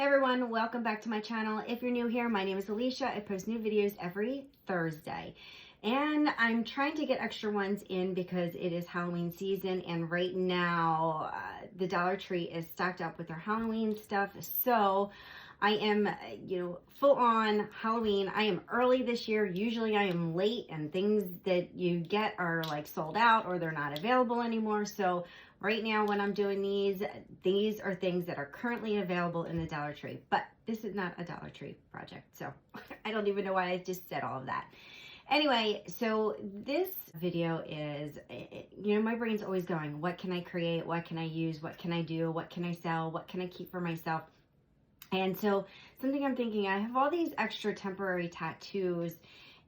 Hey everyone, welcome back to my channel. If you're new here, my name is Alicia. I post new videos every Thursday. And I'm trying to get extra ones in because it is Halloween season, and right now the Dollar Tree is stocked up with their Halloween stuff. So I am, full on Halloween. I am early this year. Usually I am late and things that you get are like sold out or they're not available anymore. So right now when I'm doing these are things that are currently available in the Dollar Tree. But this is not a Dollar Tree project, so I don't even know why I just said all of that. Anyway, so this video is, my brain's always going, what can I create? What can I use? What can I do? What can I sell? What can I keep for myself? And so something I'm thinking, I have all these extra temporary tattoos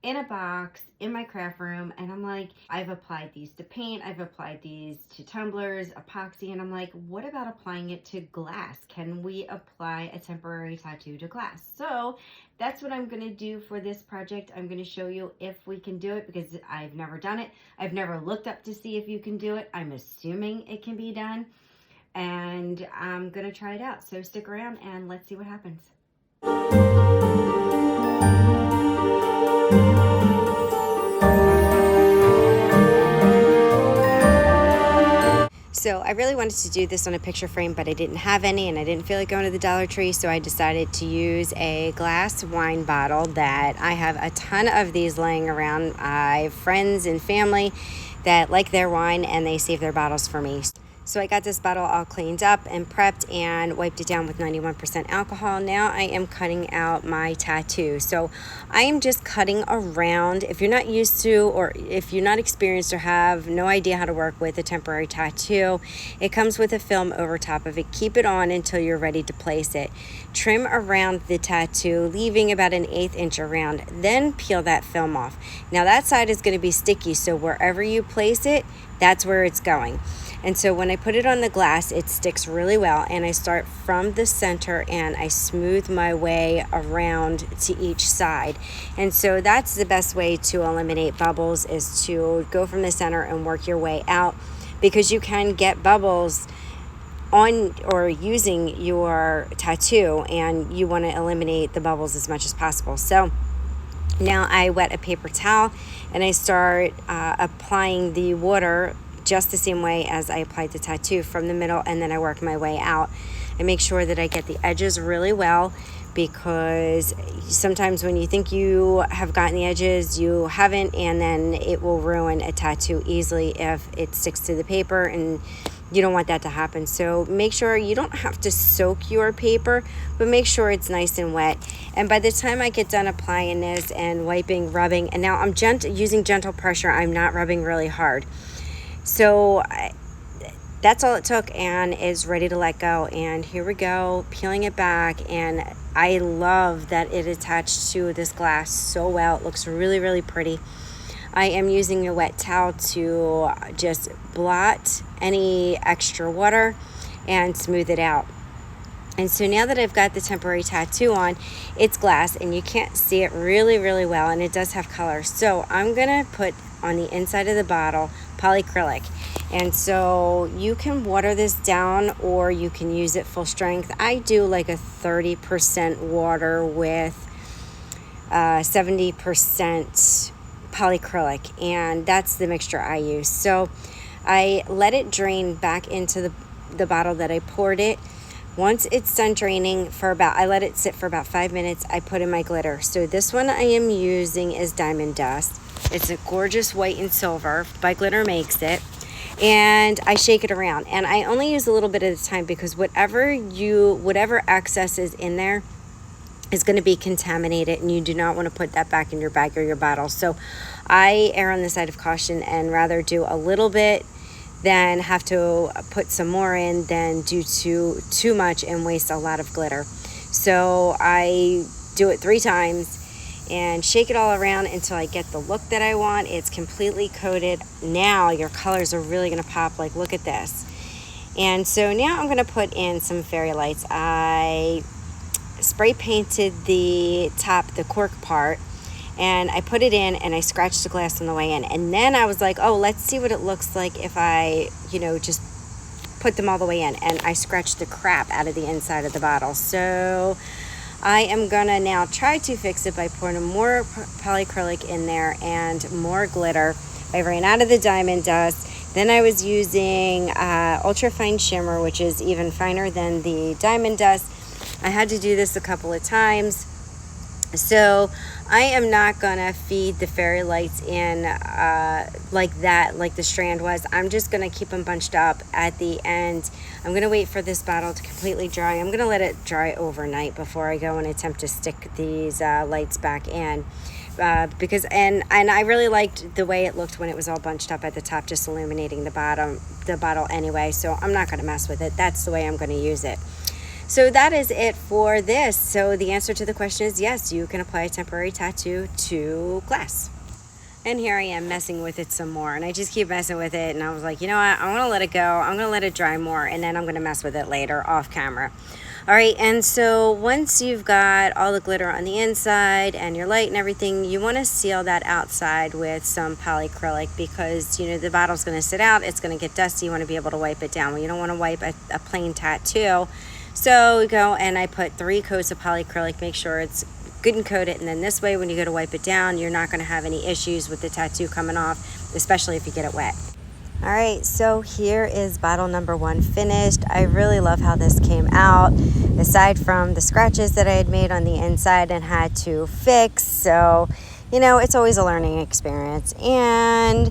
in a box in my craft room, and I'm like, I've applied these to paint, I've applied these to tumblers, epoxy, and I'm like, what about applying it to glass? Can we apply a temporary tattoo to glass? So that's what I'm gonna do for this project. I'm gonna show you if we can do it because I've never done it. I've never looked up to see if you can do it. I'm assuming it can be done, and I'm gonna try it out. So stick around and let's see what happens. So I really wanted to do this on a picture frame, but I didn't have any and I didn't feel like going to the Dollar Tree, so I decided to use a glass wine bottle that I have a ton of these laying around. I have friends and family that like their wine and they save their bottles for me. So I got this bottle all cleaned up and prepped and wiped it down with 91% alcohol. Now I am cutting out my tattoo. So I am just cutting around. If you're not used to, or if you're not experienced or have no idea how to work with a temporary tattoo, it comes with a film over top of it. Keep it on until you're ready to place it. Trim around the tattoo, leaving about an 1/8 inch around. Then peel that film off. Now that side is going to be sticky, so wherever you place it, that's where it's going. And so when I put it on the glass, it sticks really well, and I start from the center and I smooth my way around to each side. And so that's the best way to eliminate bubbles, is to go from the center and work your way out, because you can get bubbles on or using your tattoo, and you want to eliminate the bubbles as much as possible. So now I wet a paper towel and I start applying the water just the same way as I applied the tattoo, from the middle, and then I work my way out. I make sure that I get the edges really well, because sometimes when you think you have gotten the edges, you haven't, and then it will ruin a tattoo easily if it sticks to the paper, and you don't want that to happen. So make sure you don't have to soak your paper, but make sure it's nice and wet. And by the time I get done applying this and wiping, rubbing, and now I'm using gentle pressure, I'm not rubbing really hard. So that's all it took, and is ready to let go. And here we go, peeling it back, and I love that it attached to this glass so well. It looks really, really pretty. I am using a wet towel to just blot any extra water and smooth it out. And so now that I've got the temporary tattoo on, it's glass and you can't see it really, really well, and it does have color. So I'm gonna put on the inside of the bottle Polycrylic. And so you can water this down or you can use it full strength. I do like a 30% water with 70% polycrylic, and that's the mixture I use. So I let it drain back into the bottle that I poured it. Once it's done draining I let it sit for about 5 minutes. I put in my glitter. So this one I am using is Diamond Dust. It's a gorgeous white and silver. By Glitter Makes it. And I shake it around. And I only use a little bit at a time, because whatever excess is in there is going to be contaminated, and you do not want to put that back in your bag or your bottle. So I err on the side of caution and rather do a little bit than have to put some more in than do too much and waste a lot of glitter. So I do it 3 times and shake it all around until I get the look that I want. It's completely coated. Now your colors are really going to pop. Like, look at this. And so now I'm going to put in some fairy lights. I spray painted the top, the cork part, and I put it in and I scratched the glass on the way in. And then I was like, oh, let's see what it looks like if I, just put them all the way in, and I scratched the crap out of the inside of the bottle. So I am gonna now try to fix it by pouring more polycrylic in there and more glitter. I ran out of the diamond dust. Then I was using ultra fine shimmer, which is even finer than the diamond dust. I had to do this a couple of times. So I am not gonna feed the fairy lights in like that, like the strand was. I'm just gonna keep them bunched up at the end. I'm gonna wait for this bottle to completely dry. I'm gonna let it dry overnight before I go and attempt to stick these lights back in. Because I really liked the way it looked when it was all bunched up at the top, just illuminating the bottle anyway. So I'm not gonna mess with it. That's the way I'm gonna use it. So that is it for this. So the answer to the question is yes, you can apply a temporary tattoo to glass. And here I am messing with it some more, and I just keep messing with it, and I was like, you know what, I want to let it go. I'm going to let it dry more, and then I'm going to mess with it later off camera. All right, and so once you've got all the glitter on the inside and your light and everything, you want to seal that outside with some polycrylic, because you know the bottle's going to sit out, it's going to get dusty, you want to be able to wipe it down. Well, you don't want to wipe a plain tattoo. So we go and I put 3 coats of polycrylic, make sure it's good and coated, and then this way when you go to wipe it down, you're not going to have any issues with the tattoo coming off, especially if you get it wet. All right, so here is bottle number 1 finished. I really love how this came out, aside from the scratches that I had made on the inside and had to fix. So, you know, it's always a learning experience. And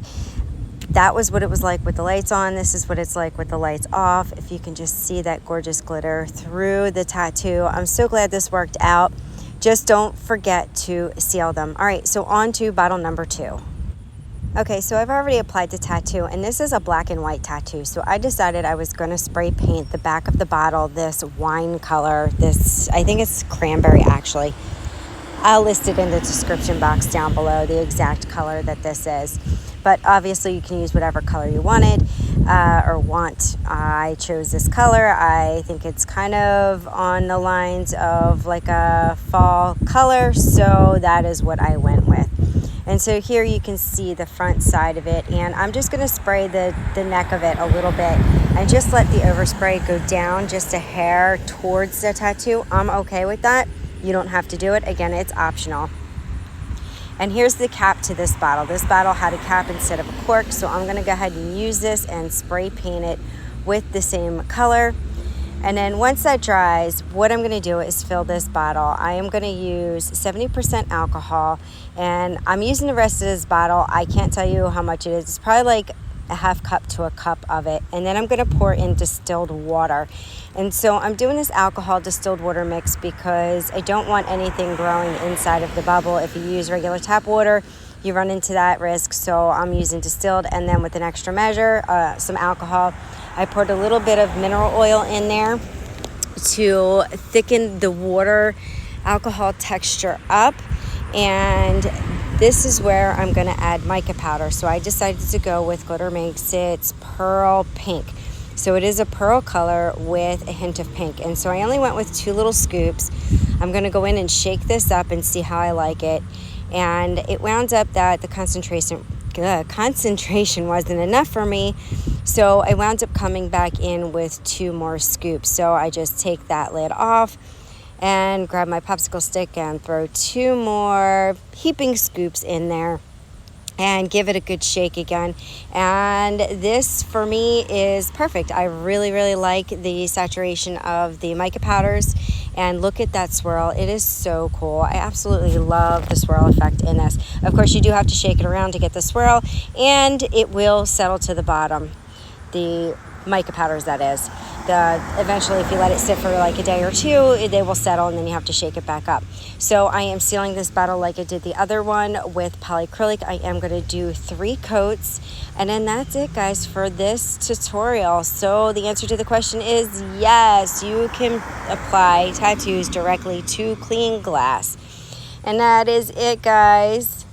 that was what it was like with the lights on. This is what it's like with the lights off. If you can just see that gorgeous glitter through the tattoo. I'm so glad this worked out. Just don't forget to seal them. All right, so on to bottle number 2. Okay, so I've already applied the tattoo, and this is a black and white tattoo. So I decided I was gonna spray paint the back of the bottle this wine color. This, I think it's cranberry actually. I'll list it in the description box down below, the exact color that this is. But obviously you can use whatever color you wanted or want. I chose this color. I think it's kind of on the lines of like a fall color, so that is what I went with. And so here you can see the front side of it, and I'm just going to spray the neck of it a little bit and just let the overspray go down just a hair towards the tattoo. I'm okay with that. You don't have to do it. Again, it's optional. And here's the cap to this bottle. This bottle had a cap instead of a cork, so I'm gonna go ahead and use this and spray paint it with the same color. And then once that dries, what I'm gonna do is fill this bottle. I am gonna use 70% alcohol, and I'm using the rest of this bottle. I can't tell you how much it is. It's probably like a half cup to a cup of it. And then I'm gonna pour in distilled water. And so I'm doing this alcohol distilled water mix because I don't want anything growing inside of the bubble. If you use regular tap water, you run into that risk. So I'm using distilled, and then with an extra measure, some alcohol. I poured a little bit of mineral oil in there to thicken the water alcohol texture up. And this is where I'm gonna add mica powder. So I decided to go with Glitter Makes It's Pearl Pink. So it is a pearl color with a hint of pink. And so I only went with 2 little scoops. I'm gonna go in and shake this up and see how I like it. And it wound up that the concentration wasn't enough for me. So I wound up coming back in with 2 more scoops. So I just take that lid off and grab my popsicle stick and throw 2 more heaping scoops in there and give it a good shake again. And this for me is perfect. I really like the saturation of the mica powders, and look at that swirl. It is so cool. I absolutely love the swirl effect in this. Of course, you do have to shake it around to get the swirl, and it will settle to the bottom. The mica powders, that is. Eventually, if you let it sit for like a day or 2, they will settle, and then you have to shake it back up. So I am sealing this bottle like I did the other one with polycrylic. I am going to do 3 coats, and then that's it, guys, for this tutorial. So the answer to the question is yes, you can apply tattoos directly to clean glass. And that is it, guys.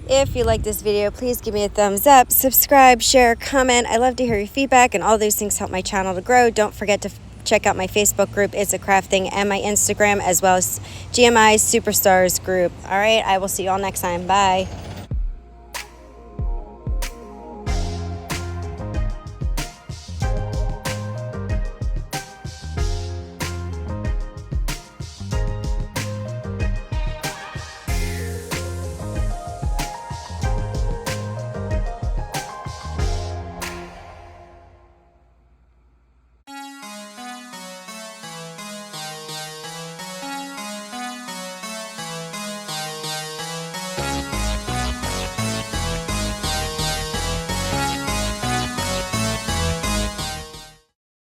If you like this video, please give me a thumbs up, subscribe, share, comment. I love to hear your feedback, and all those things help my channel to grow. Don't forget to check out my Facebook group, It's a Craft Thing, and my Instagram, as well as GMI Superstars group. All right, I will see you all next time. Bye.